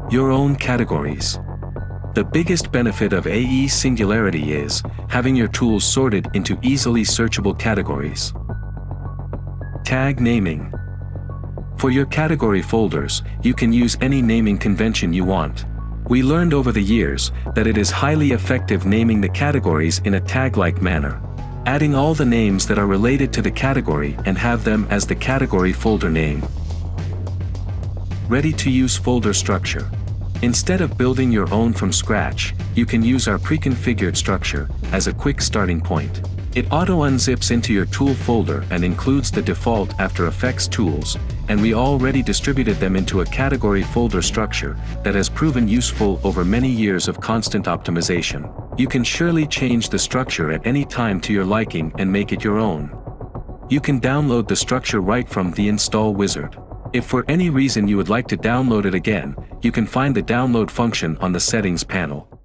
Your own categories. The biggest benefit of AE Singularity is having your tools sorted into easily searchable categories. Tag naming. For your category folders, you can use any naming convention you want. We learned over the years that it is highly effective naming the categories in a tag-like manner. Adding all the names that are related to the category and have them as the category folder name. Ready-to-use folder structure. Instead of building your own from scratch, you can use our preconfigured structure as a quick starting point. It auto-unzips into your tool folder and includes the default After Effects tools, and we already distributed them into a category folder structure that has proven useful over many years of constant optimization. You can surely change the structure at any time to your liking and make it your own. You can download the structure right from the install wizard. If for any reason you would like to download it again, you can find the download function on the settings panel.